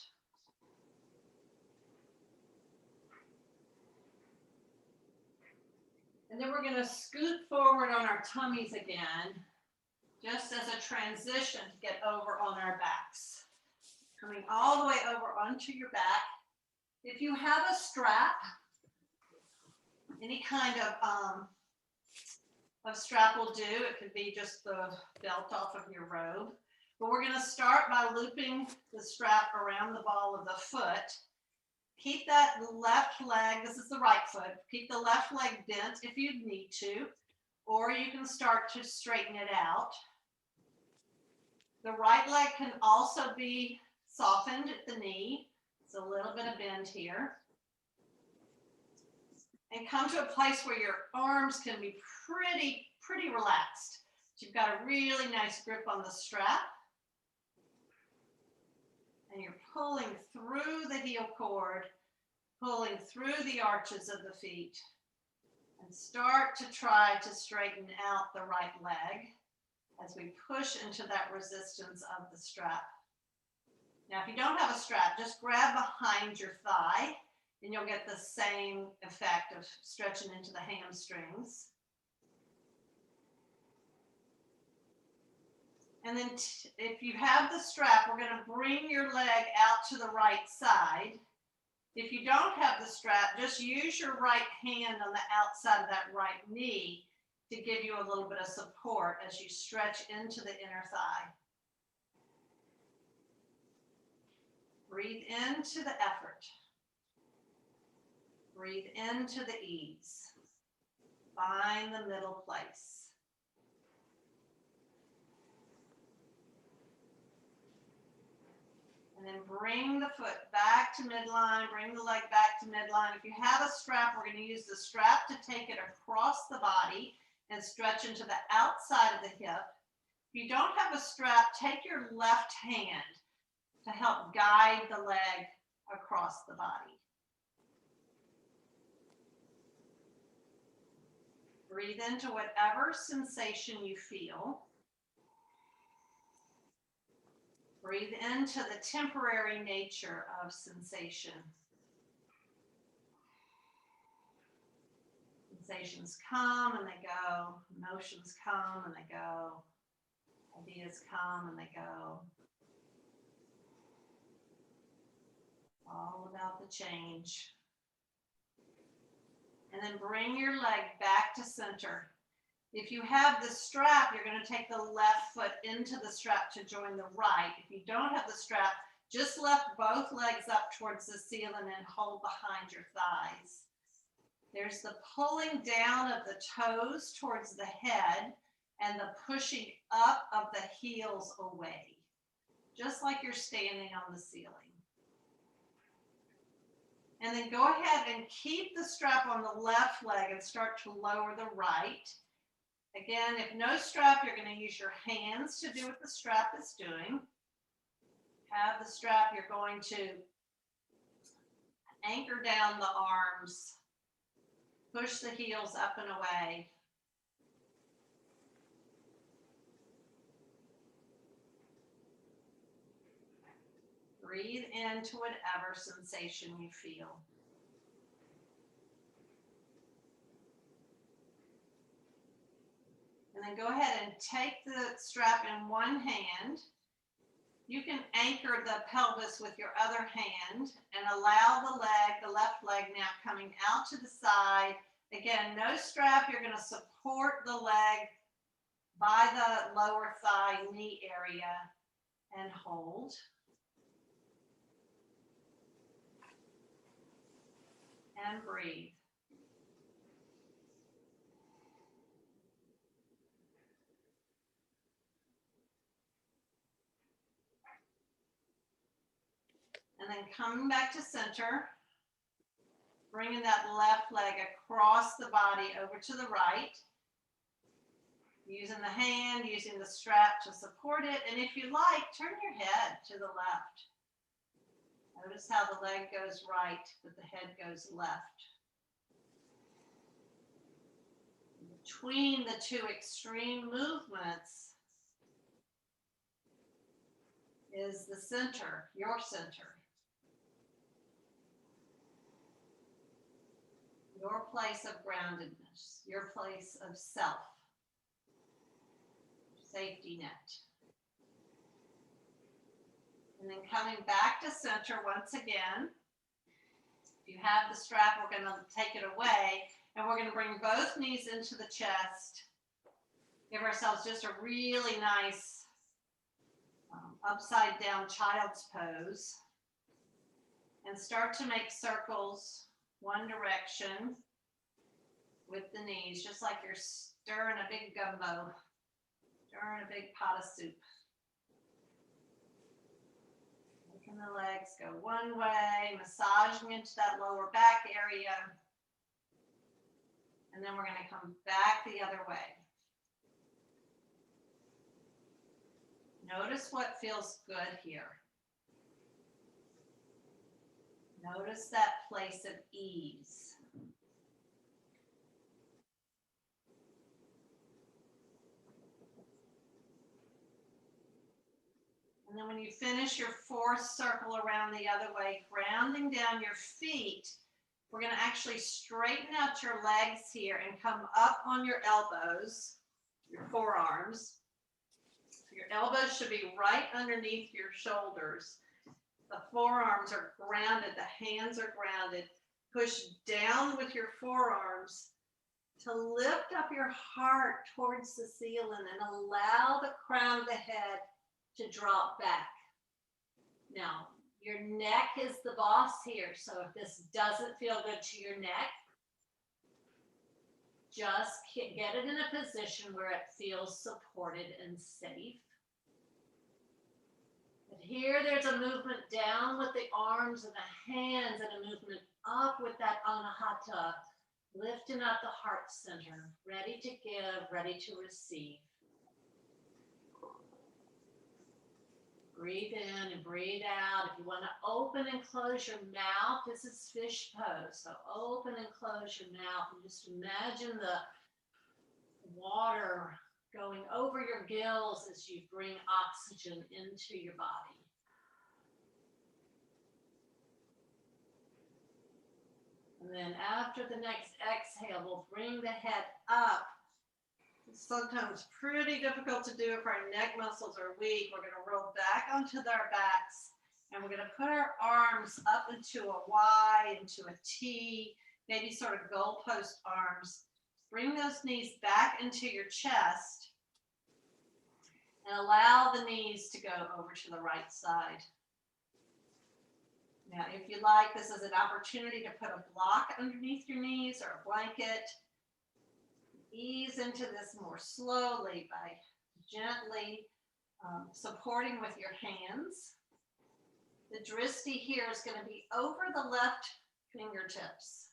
And then we're going to scoot forward on our tummies again, just as a transition to get over on our backs. Coming all the way over onto your back. If you have a strap, any kind of strap will do. It could be just the belt off of your robe. But we're going to start by looping the strap around the ball of the foot. Keep that left leg, this is the right foot, keep the left leg bent if you need to, or you can start to straighten it out. The right leg can also be softened at the knee. It's a little bit of bend here. And come to a place where your arms can be pretty relaxed. So you've got a really nice grip on the strap. And you're pulling through the heel cord, pulling through the arches of the feet, and start to try to straighten out the right leg as we push into that resistance of the strap. Now, if you don't have a strap, just grab behind your thigh, and you'll get the same effect of stretching into the hamstrings. And then if you have the strap, we're going to bring your leg out to the right side. If you don't have the strap, just use your right hand on the outside of that right knee to give you a little bit of support as you stretch into the inner thigh. Breathe into the effort. Breathe into the ease. Find the middle place. And then bring the foot back to midline, bring the leg back to midline. If you have a strap, we're going to use the strap to take it across the body and stretch into the outside of the hip. If you don't have a strap, take your left hand to help guide the leg across the body. Breathe into whatever sensation you feel. Breathe into the temporary nature of sensation. Sensations come and they go. Emotions come and they go. Ideas come and they go. All about the change. And then bring your leg back to center. If you have the strap, you're going to take the left foot into the strap to join the right. If you don't have the strap, just lift both legs up towards the ceiling and hold behind your thighs. There's the pulling down of the toes towards the head and the pushing up of the heels away, just like you're standing on the ceiling. And then go ahead and keep the strap on the left leg and start to lower the right. Again, if no strap, you're going to use your hands to do what the strap is doing. Have the strap, you're going to anchor down the arms, push the heels up and away. Breathe into whatever sensation you feel. And then go ahead and take the strap in one hand. You can anchor the pelvis with your other hand and allow the left leg now coming out to the side. Again, no strap. You're going to support the leg by the lower thigh, knee area, and hold. And breathe. And then coming back to center, bringing that left leg across the body over to the right, using the hand, using the strap to support it. And if you like, turn your head to the left. Notice how the leg goes right, but the head goes left. Between the two extreme movements is the center, your center. Your place of groundedness, your place of self, safety net. And then coming back to center once again. If you have the strap, we're going to take it away, and we're going to bring both knees into the chest. Give ourselves just a really nice upside down child's pose. And start to make circles one direction with the knees, just like you're stirring a big gumbo, stirring a big pot of soup. Making the legs go one way, massaging into that lower back area. And then we're going to come back the other way. Notice what feels good here. Notice that place of ease. And then when you finish your fourth circle around the other way, grounding down your feet, we're going to actually straighten out your legs here and come up on your elbows, your forearms. So your elbows should be right underneath your shoulders. The forearms are grounded, the hands are grounded. Push down with your forearms to lift up your heart towards the ceiling and allow the crown of the head to drop back. Now, your neck is the boss here, so if this doesn't feel good to your neck, just get it in a position where it feels supported and safe. But here there's a movement down with the arms and the hands and a movement up with that anahata, lifting up the heart center, ready to give, ready to receive. Breathe in and breathe out. If you want to open and close your mouth, this is fish pose. So open and close your mouth and just imagine the water going over your gills as you bring oxygen into your body. And then after the next exhale, we'll bring the head up. It's sometimes pretty difficult to do if our neck muscles are weak. We're going to roll back onto our backs, and we're going to put our arms up into a Y, into a T, maybe sort of goalpost arms. Bring those knees back into your chest and allow the knees to go over to the right side. Now, if you like, this is an opportunity to put a block underneath your knees or a blanket. Ease into this more slowly by gently supporting with your hands. The drishti here is going to be over the left fingertips.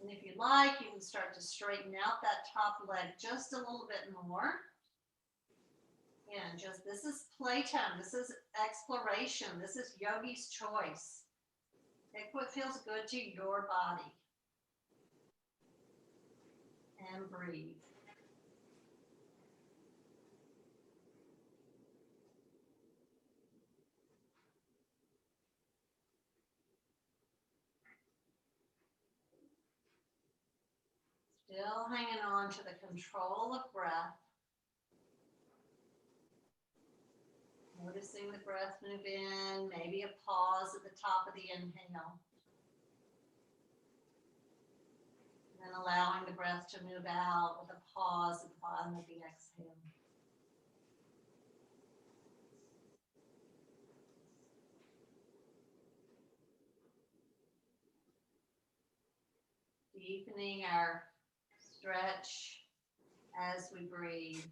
And if you like, you can start to straighten out that top leg just a little bit more. And just, this is playtime. This is exploration. This is yogi's choice. Pick what feels good to your body. And breathe. Still hanging on to the control of breath. Noticing the breath move in, maybe a pause at the top of the inhale. And then allowing the breath to move out with a pause at the bottom of the exhale. Deepening our stretch as we breathe.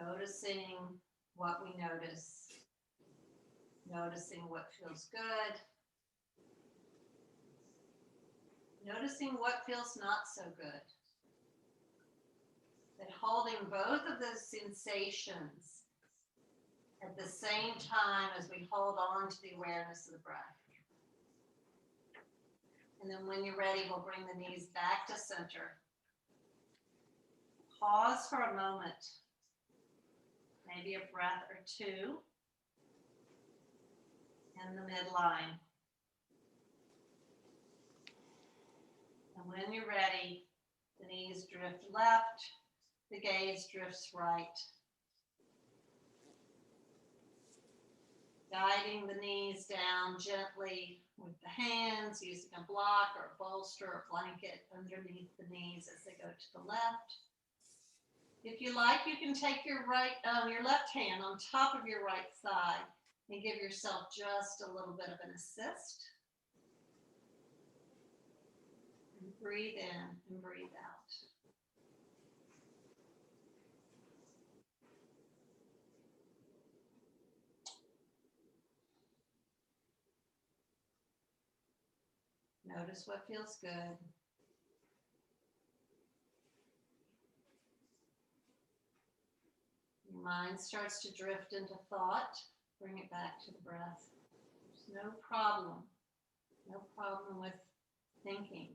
Noticing what we notice. Noticing what feels good. Noticing what feels not so good. But holding both of those sensations at the same time as we hold on to the awareness of the breath. And then when you're ready, we'll bring the knees back to center. Pause for a moment. Maybe a breath or two in the midline. And when you're ready, the knees drift left, the gaze drifts right. Guiding the knees down gently with the hands, using a block or a bolster or blanket underneath the knees as they go to the left. If you like, you can take your left hand on top of your right thigh and give yourself just a little bit of an assist. And breathe in and breathe out. Notice what feels good. Your mind starts to drift into thought. Bring it back to the breath. There's no problem. No problem with thinking.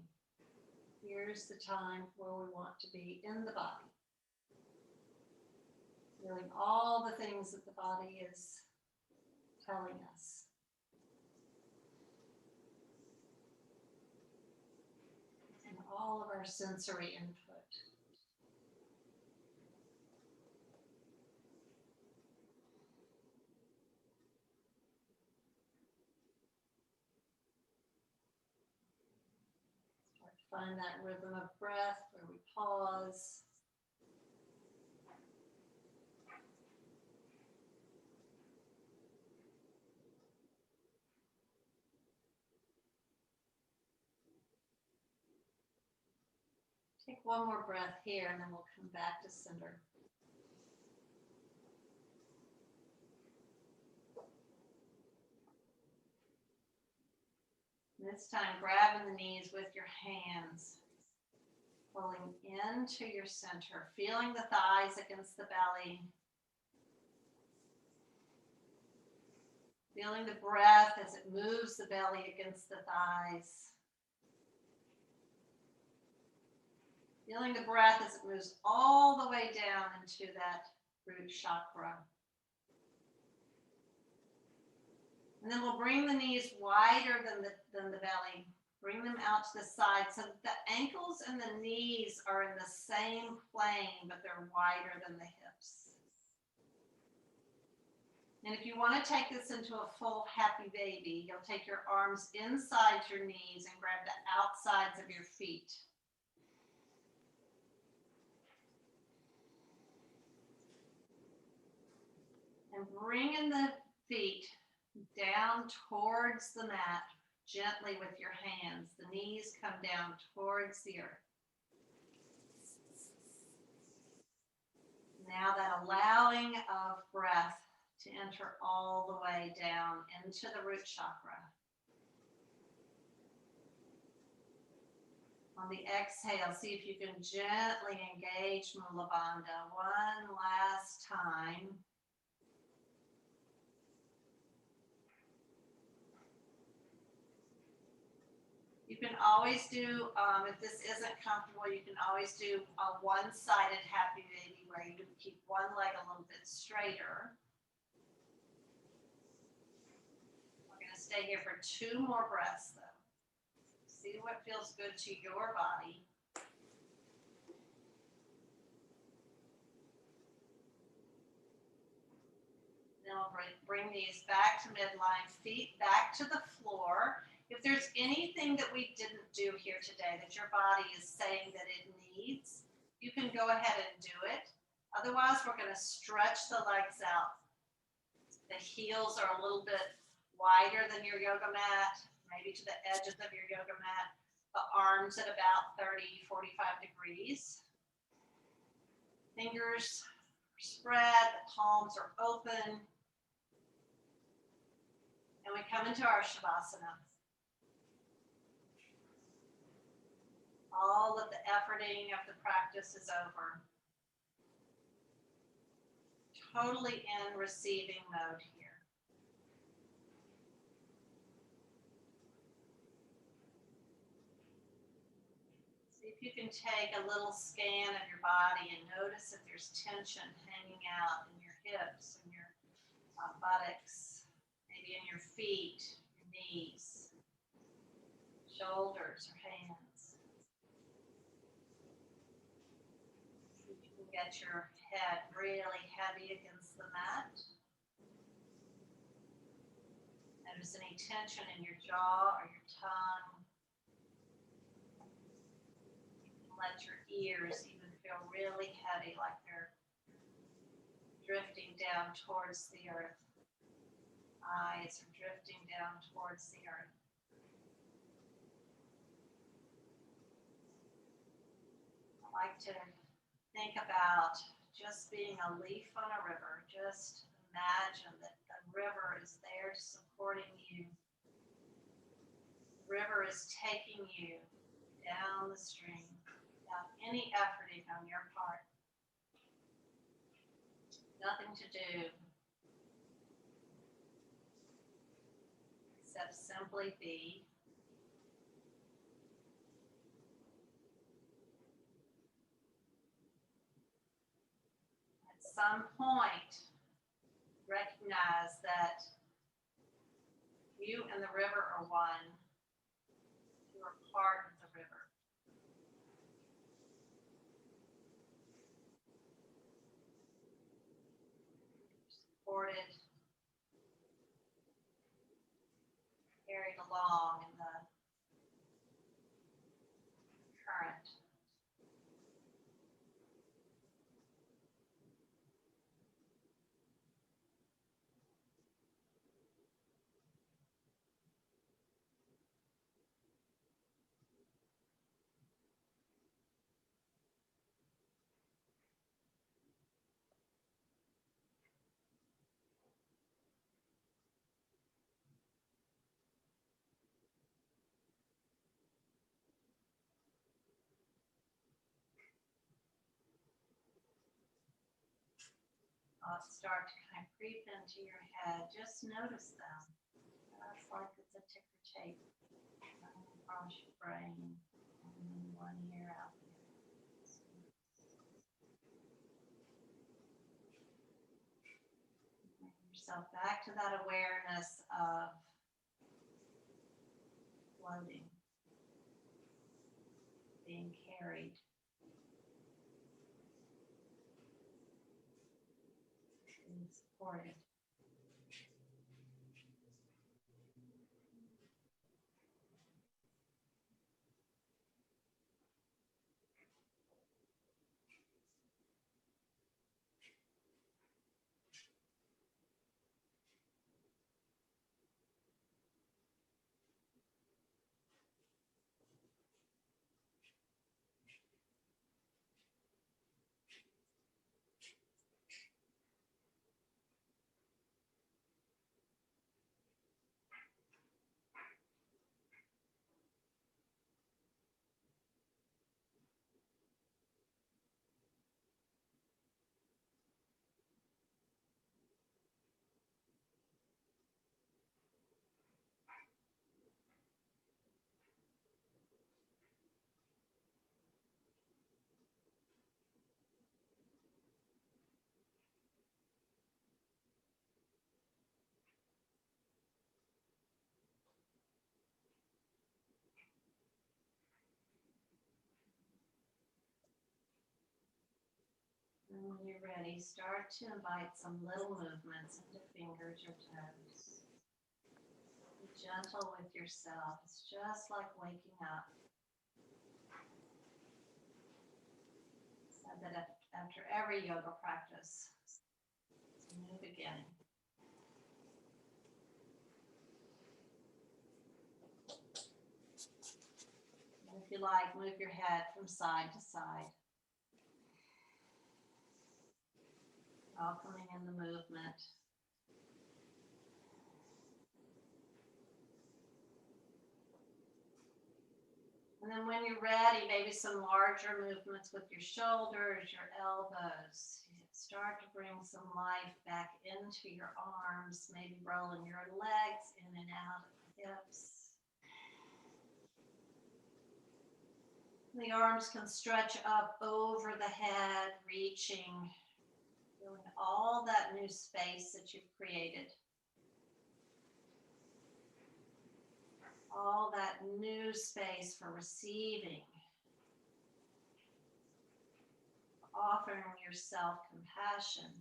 Here's the time where we want to be in the body. Feeling all the things that the body is telling us. And all of our sensory input. Start to find that rhythm of breath where we pause. Take one more breath here and then we'll come back to center. This time, grabbing the knees with your hands, pulling into your center, feeling the thighs against the belly, feeling the breath as it moves the belly against the thighs. Feeling the breath as it moves all the way down into that root chakra. And then we'll bring the knees wider than the belly. Bring them out to the side so that the ankles and the knees are in the same plane, but they're wider than the hips. And if you want to take this into a full happy baby, you'll take your arms inside your knees and grab the outsides of your feet. And bringing the feet down towards the mat, gently with your hands. The knees come down towards the earth. Now that allowing of breath to enter all the way down into the root chakra. On the exhale, see if you can gently engage Mula Bandha one last time. You can always do, if this isn't comfortable, you can always do a one-sided happy baby where you keep one leg a little bit straighter. We're going to stay here for 2 more breaths though. See what feels good to your body. Then we'll bring these back to midline, feet back to the floor. If there's anything that we didn't do here today that your body is saying that it needs, you can go ahead and do it. Otherwise, we're going to stretch the legs out. The heels are a little bit wider than your yoga mat, maybe to the edges of your yoga mat. The arms at about 30, 45 degrees. Fingers are spread, the palms are open. And we come into our Shavasana. All of the efforting of the practice is over. Totally in receiving mode here. See if you can take a little scan of your body and notice if there's tension hanging out in your hips and your buttocks, maybe in your feet, your knees, shoulders or hands. See if you can get your head really heavy against the mat. Notice any tension in your jaw or your tongue. Let your ears even feel really heavy, like they're drifting down towards the earth. Eyes are drifting down towards the earth. I like to think about just being a leaf on a river. Just imagine that the river is there supporting you. The river is taking you down the stream without any efforting on your part. Nothing to do except simply be. At some point, recognize that you and the river are one. You are part of the river. Supported, carried along in the current. Thoughts start to kind of creep into your head. Just notice them. It's like it's a ticker tape running across your brain, and then one ear out there. Bring yourself back to that awareness of floating, being carried. Being supported. And when you're ready, start to invite some little movements into fingers or toes. Be gentle with yourself. It's just like waking up. Said that after every yoga practice, it's a new beginning. And if you like, move your head from side to side. Welcoming in the movement. And then when you're ready, maybe some larger movements with your shoulders, your elbows. Start to bring some life back into your arms, maybe rolling your legs in and out of the hips. The arms can stretch up over the head, reaching, feeling all that new space that you've created. All that new space for receiving. Offering yourself compassion.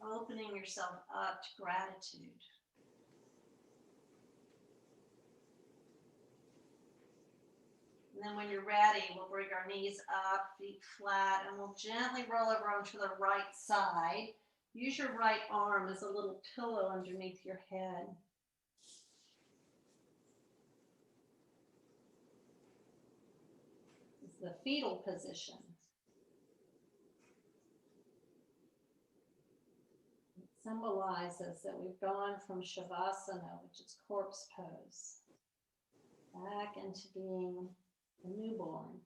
Opening yourself up to gratitude. And then when you're ready, we'll bring our knees up, feet flat, and we'll gently roll over onto the right side. Use your right arm as a little pillow underneath your head. It's the fetal position. It symbolizes that we've gone from Shavasana, which is corpse pose, back into being a newborn.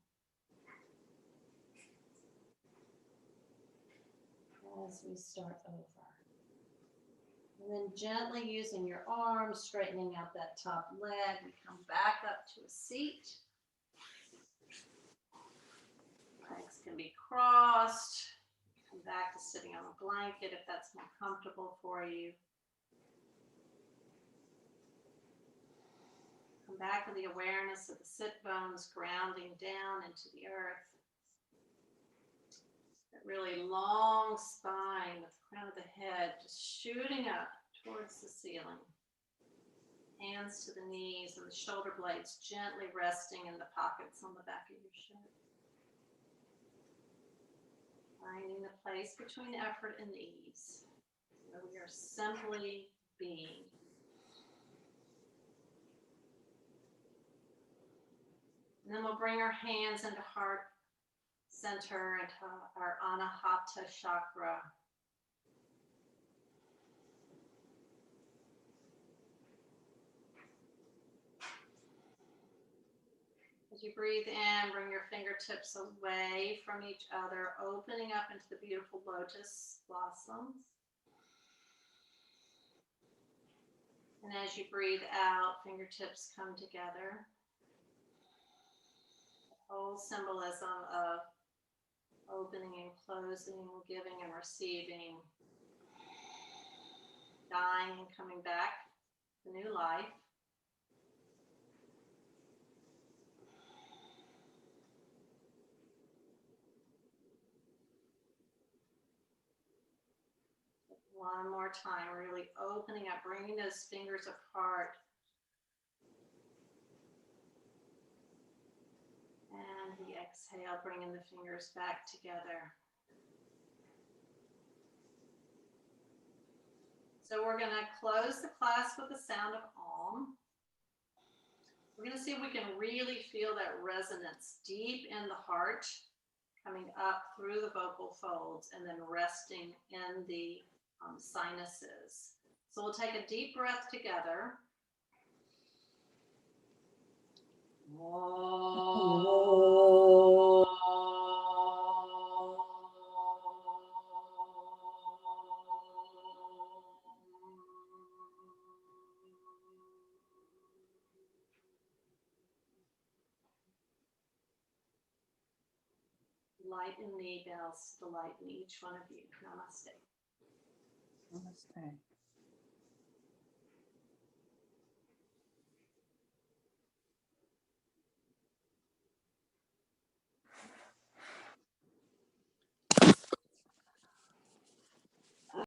As we start over. And then gently using your arms, straightening out that top leg, we come back up to a seat. Legs can be crossed. Come back to sitting on a blanket if that's more comfortable for you. Come back with the awareness of the sit bones grounding down into the earth. Really long spine with the crown of the head just shooting up towards the ceiling. Hands to the knees and the shoulder blades gently resting in the pockets on the back of your shirt. Finding the place between effort and ease, where we are simply being. And then we'll bring our hands into heart center, into our Anahata chakra. As you breathe in, bring your fingertips away from each other, opening up into the beautiful lotus blossoms. And as you breathe out, fingertips come together. The whole symbolism of opening and closing, giving and receiving, dying and coming back to new life. One more time, really opening up, bringing those fingers apart. And the exhale, bringing the fingers back together. So we're going to close the class with the sound of Om. We're going to see if we can really feel that resonance deep in the heart, coming up through the vocal folds and then resting in the sinuses. So we'll take a deep breath together. Light in me bells to light in each one of you. Namaste.
Namaste.